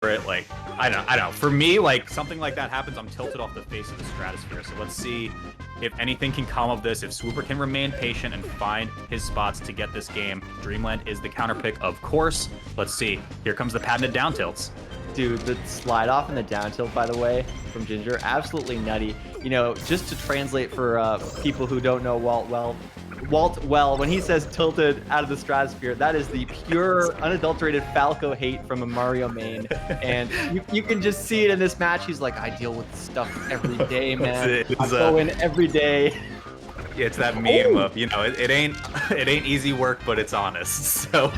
it. Like, I don't know. For me, like, something like that happens, I'm tilted off the face of the stratosphere. So let's see if anything can come of this. If Swooper can remain patient and find his spots to get this game. Dreamland is the counter pick, of course. Let's see. Here comes the patented down tilts. Dude, the slide off and the down tilt, by the way, from Ginger, absolutely nutty. You know, just to translate for people who don't know Walt well, when he says tilted out of the stratosphere, that is the pure, unadulterated Falco hate from a Mario main. And you can just see it in this match. He's like, I deal with stuff every day, man. I go in every day. It's that meme of, you know, it ain't easy work, but it's honest. So,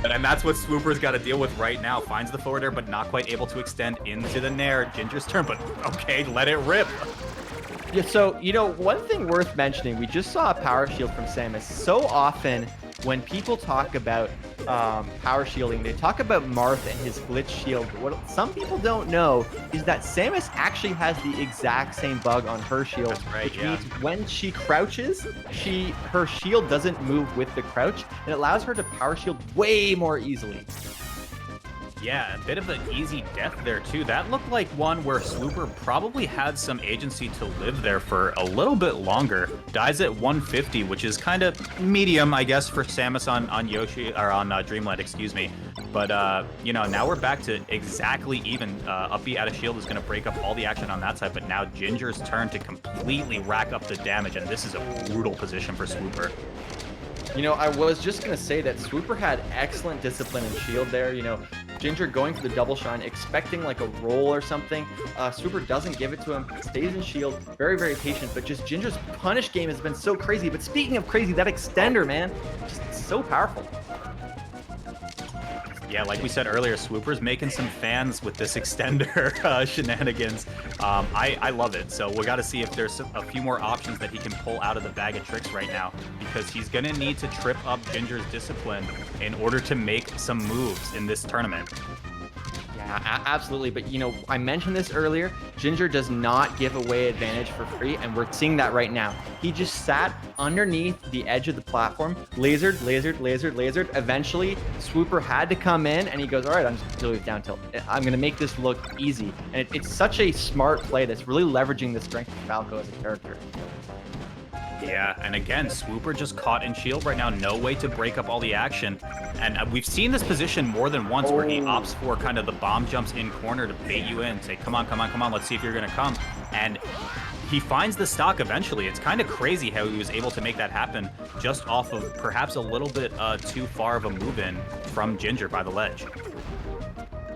and that's what Swooper's got to deal with right now. Finds the forward air, but not quite able to extend into the Nair. Ginger's turn, but okay, let it rip. Yeah, so, you know, one thing worth mentioning, we just saw a power shield from Samus. So often, when people talk about power shielding, they talk about Marth and his glitch shield. What some people don't know is that Samus actually has the exact same bug on her shield, which means when she crouches, her shield doesn't move with the crouch, and it allows her to power shield way more easily. Yeah, a bit of an easy death there, too. That looked like one where Swooper probably had some agency to live there for a little bit longer. Dies at 150, which is kind of medium, I guess, for Samus on Yoshi, or on Dreamland, excuse me. But, you know, now we're back to exactly even. Up B out of shield is going to break up all the action on that side, but now Ginger's turn to completely rack up the damage, and this is a brutal position for Swooper. You know, I was just going to say that Swooper had excellent discipline and shield there. You know, Ginger going for the double shine, expecting like a roll or something. Swooper doesn't give it to him, stays in shield, very, very patient. But just Ginger's punish game has been so crazy. But speaking of crazy, that extender, man, just so powerful. Yeah, like we said earlier, Swooper's making some fans with this extender shenanigans. I love it. So we got to see if there's a few more options that he can pull out of the bag of tricks right now, because he's going to need to trip up Ginger's discipline in order to make some moves in this tournament. Yeah, absolutely. But, you know, I mentioned this earlier. Ginger does not give away advantage for free, and we're seeing that right now. He just sat underneath the edge of the platform, lasered. Eventually, Swooper had to come in, and he goes, all right, I'm just dealing with down tilt. I'm going to make this look easy. And it's such a smart play that's really leveraging the strength of Falco as a character. Yeah, and again, Swooper just caught in shield right now. No way to break up all the action. And we've seen this position more than once where he opts for kind of the bomb jumps in corner to bait you in, say, come on, let's see if you're going to come. And he finds the stock eventually. It's kind of crazy how he was able to make that happen just off of perhaps a little bit too far of a move in from Ginger by the ledge.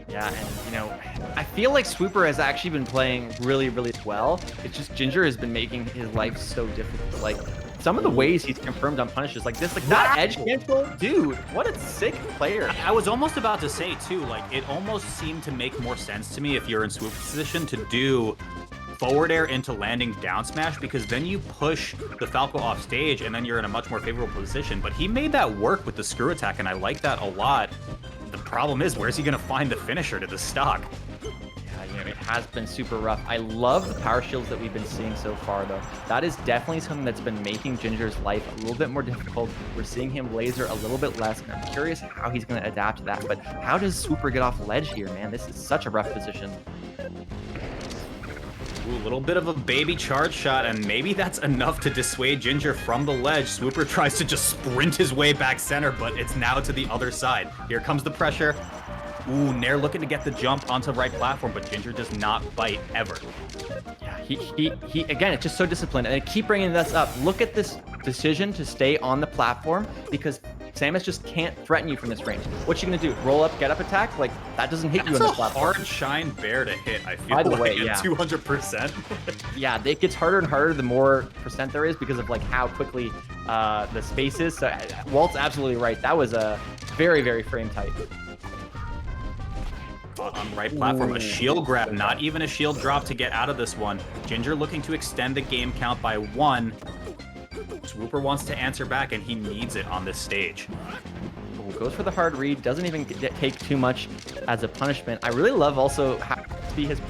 Yeah, and, you know, I feel like Swooper has actually been playing really, really well. It's just Ginger has been making his life so difficult. Like, some of the ways he's confirmed on punishes like this, like that edge cancel, dude, what a sick player. I was almost about to say, too, like, it almost seemed to make more sense to me if you're in Swooper's position to do forward air into landing down smash, because then you push the Falco off stage and then you're in a much more favorable position. But he made that work with the screw attack, and I like that a lot. The problem is, where's he going to find the finisher to the stock? Yeah, you know, it has been super rough. I love the power shields that we've been seeing so far, though. That is definitely something that's been making Ginger's life a little bit more difficult. We're seeing him laser a little bit less, and I'm curious how he's going to adapt to that. But how does Swooper get off ledge here, man? This is such a rough position. Ooh, a little bit of a baby charge shot, and maybe that's enough to dissuade Ginger from the ledge. Swooper tries to just sprint his way back center, but it's now to the other side. Here comes the pressure. Ooh, Nair looking to get the jump onto the right platform, but Ginger does not bite ever. Yeah, he again, it's just so disciplined. And I keep bringing this up. Look at this decision to stay on the platform, because Samus just can't threaten you from this range. What you gonna do? Roll up, get up attack? Like, that doesn't hit you on the platform. That's a hard shine bear to hit, I feel By the like, way, at 200%. Yeah, it gets harder and harder the more percent there is, because of like how quickly the space is. So Walt's absolutely right. That was a very, very frame tight. On the right platform, a shield grab, not even a shield drop to get out of this one. Ginger looking to extend the game count by 1. Swooper wants to answer back, and he needs it on this stage. Goes for the hard read, doesn't even take too much as a punishment. I really love also how he has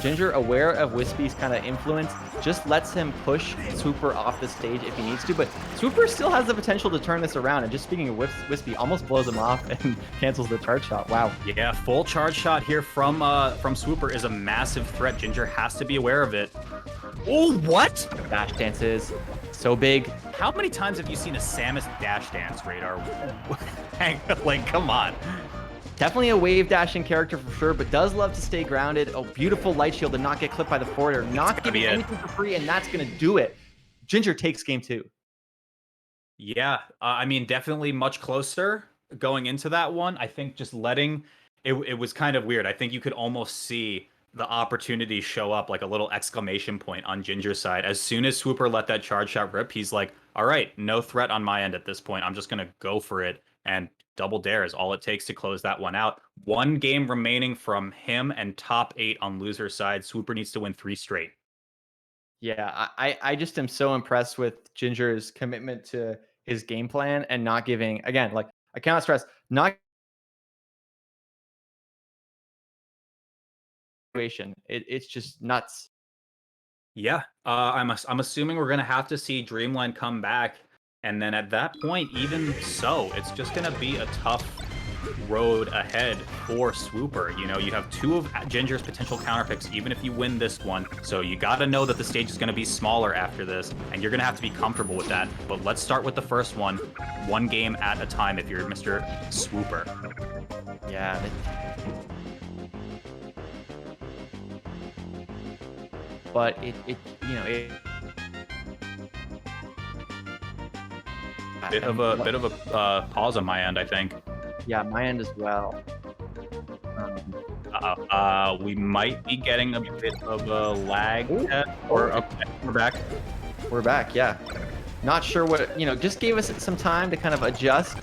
Ginger, aware of Wispy's kind of influence, just lets him push Swooper off the stage if he needs to. But Swooper still has the potential to turn this around. And just speaking of Wispy, almost blows him off and cancels the charge shot. Wow. Yeah, full charge shot here from Swooper is a massive threat. Ginger has to be aware of it. Oh, what? Dash dances. So big. How many times have you seen a Samus dash dance, Radar? Like, come on. Definitely a wave dashing character for sure, but does love to stay grounded. A beautiful light shield and not get clipped by the forwarder. Not giving anything for free, and that's going to do it. Ginger takes game 2. Yeah, I mean, definitely much closer going into that one. I think just letting it was kind of weird. I think you could almost see the opportunity show up, like a little exclamation point on Ginger's side. As soon as Swooper let that charge shot rip, he's like, all right, no threat on my end at this point. I'm just going to go for it. And double dare is all it takes to close that one out. One game remaining from him and top 8 on loser's side. Swooper needs to win 3 straight. Yeah, I just am so impressed with Ginger's commitment to his game plan and not giving, again, like I cannot stress, not it's just nuts. Yeah, I'm assuming we're gonna have to see Dreamland come back, and then at that point, even so, it's just gonna be a tough road ahead for Swooper. You know, you have 2 of Ginger's potential counter picks, even if you win this one. So you got to know that the stage is going to be smaller after this, and you're going to have to be comfortable with that. But let's start with the first one, 1 game at a time if you're Mr. Swooper. Yeah. But it you know, it bit of a pause on my end, I think. Yeah, my end as well. We might be getting a bit of a lag. Okay, we're back. We're back, yeah. Not sure what, you know, just gave us some time to kind of adjust.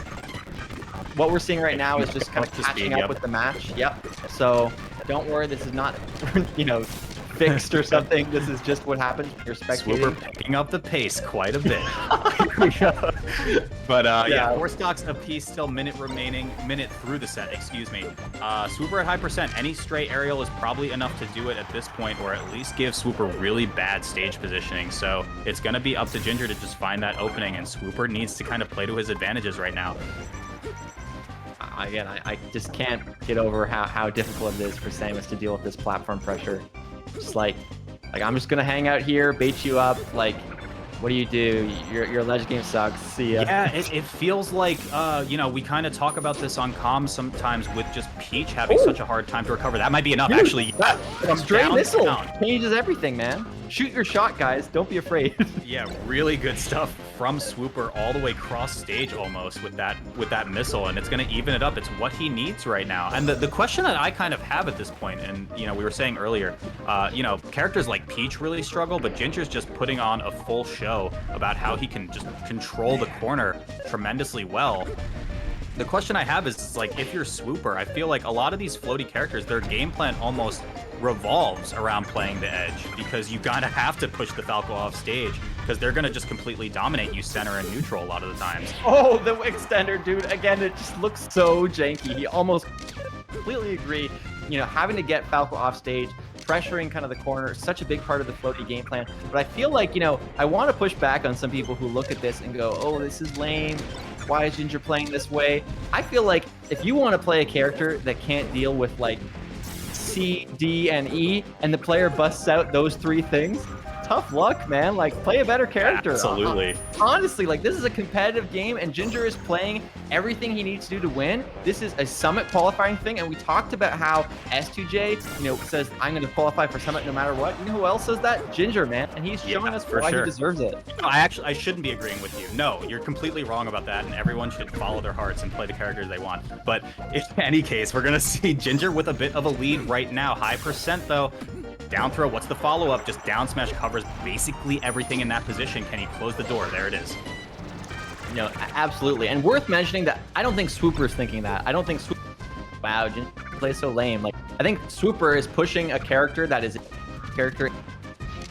What we're seeing right now is just kind of catching up with the match. Yep. So don't worry, this is not, you know, fixed or something. This is just what happens when you're spectating. Swooper picking up the pace quite a bit. But yeah, 4 stocks apiece, still minute through the set, excuse me. Swooper at high percent. Any stray aerial is probably enough to do it at this point, or at least give Swooper really bad stage positioning. So it's going to be up to Ginger to just find that opening, and Swooper needs to kind of play to his advantages right now. Again, I just can't get over how difficult it is for Samus to deal with this platform pressure. Just like I'm just gonna hang out here, bait you up. Like, what do? Your ledge game sucks. See ya. Yeah, it feels like you know, we kind of talk about this on comms sometimes with just Peach having such a hard time to recover. That might be enough, actually. Stray missile changes everything, man. Shoot your shot, guys. Don't be afraid. Yeah, really good stuff from Swooper all the way cross stage almost with that missile, and it's going to even it up. It's what he needs right now. And the question that I kind of have at this point, and you know, we were saying earlier, you know, characters like Peach really struggle, but Ginger's just putting on a full show about how he can just control the corner tremendously well. The question I have is, like, if you're Swooper, I feel like a lot of these floaty characters, their game plan almost revolves around playing the edge, because you gotta have to push the Falco off stage, because they're gonna just completely dominate you center and neutral a lot of the times. Oh, the extender, dude. Again, it just looks so janky. He almost completely agree. You know, having to get Falco off stage, pressuring kind of the corner, such a big part of the floaty game plan. But I feel like, you know, I want to push back on some people who look at this and go, oh, this is lame. Why is Ginger playing this way? I feel like if you want to play a character that can't deal with like C, D, and E, and the player busts out those 3 things, tough luck, man. Like, play a better character. Absolutely. Honestly, like, this is a competitive game, and Ginger is playing everything he needs to do to win. This is a Summit qualifying thing, and we talked about how S2J, you know, says, I'm going to qualify for Summit no matter what. You know who else says that? Ginger, man. And he's showing us why he deserves it. No, I shouldn't be agreeing with you. No, you're completely wrong about that, and everyone should follow their hearts and play the characters they want. But in any case, we're going to see Ginger with a bit of a lead right now. High percent, though. Down throw, what's the follow-up? Just down smash covers basically everything in that position. Can he close the door? There it is. No, absolutely. And worth mentioning that I don't think Swooper is thinking that. I don't think Swooper... Wow, Ginger plays so lame. Like, I think Swooper is pushing a character that is a character.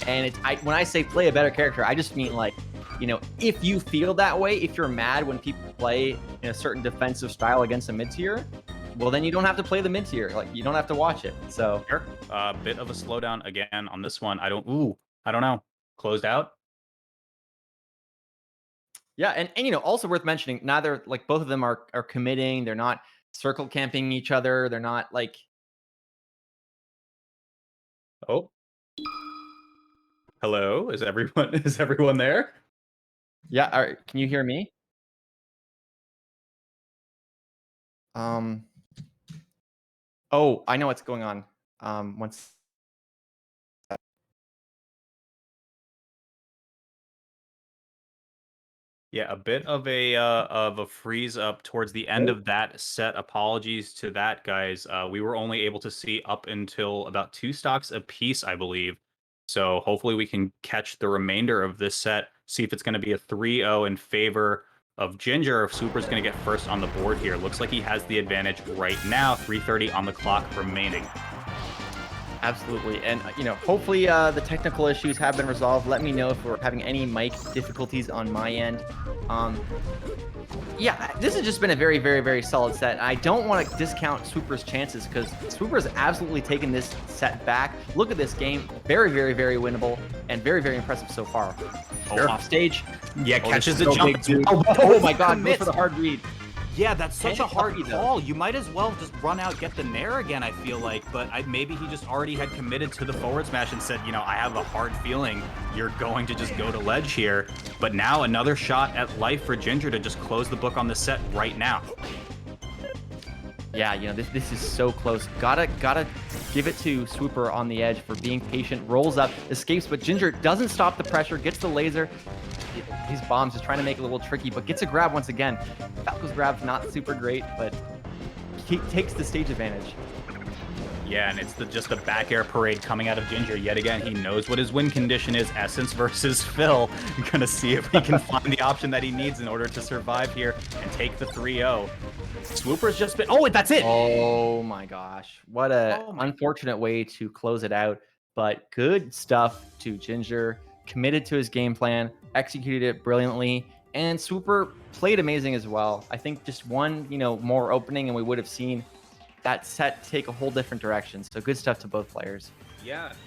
And when I say play a better character, I just mean, like, you know, if you feel that way, if you're mad when people play in a certain defensive style against a mid-tier, well, then you don't have to play the mid tier. Like, you don't have to watch it. So Sure. Bit of a slowdown again on this one. I don't know. Closed out. yeah, and you know, also worth mentioning, neither like both of them are committing. They're not circle camping each other. They're not like Oh, hello. Is everyone is everyone there? yeah. All right, can you hear me? Um. Oh, I know what's going on. Once. Yeah, a bit of a freeze up towards the end of that set. Apologies to that, guys. We were only able to see up until about 2 stocks apiece, I believe. So hopefully we can catch the remainder of this set. See if it's going to be a 3-0 in favor of Ginger. If Swooper's going to get first on the board here. Looks like he has the advantage right now. 3:30 on the clock remaining. Absolutely. And, you know, hopefully the technical issues have been resolved. Let me know if we're having any mic difficulties on my end. Yeah, this has just been a very, very, very solid set. I don't want to discount Swooper's chances because Swooper's absolutely taken this set back. Look at this game. Very, very, very winnable and very, very impressive so far. Sure. Off stage. Yeah, Oh, catches this the is so jump. big, dude. Oh, Oh my god, goes commits. for the hard read. Yeah, that's such a hard puppy, call. You might as well just run out, get the nair again, I feel like. But maybe he just already had committed to the forward smash and said, you know, I have a hard feeling you're going to just go to ledge here. But now another shot at life for Ginger to just close the book on the set right now. Yeah, you know, this is so close. Gotta give it to Swooper on the edge for being patient. Rolls up, escapes, but Ginger doesn't stop the pressure, gets the laser. His bombs is trying to make it a little tricky, but gets a grab once again. Falco's grab's not super great, but he takes the stage advantage. Yeah, and it's just the back air parade coming out of Ginger. Yet again, he knows what his win condition is. Essence versus Phil. You're going to see if he can find the option that he needs in order to survive here and take the 3-0. Swooper's just been... Oh, that's it! Oh my gosh. What a unfortunate way to close it out. But good stuff to Ginger. Committed to his game plan. Executed it brilliantly. And Swooper played amazing as well. I think just one, you know, more opening and we would have seen that set take a whole different direction. So good stuff to both players. Yeah,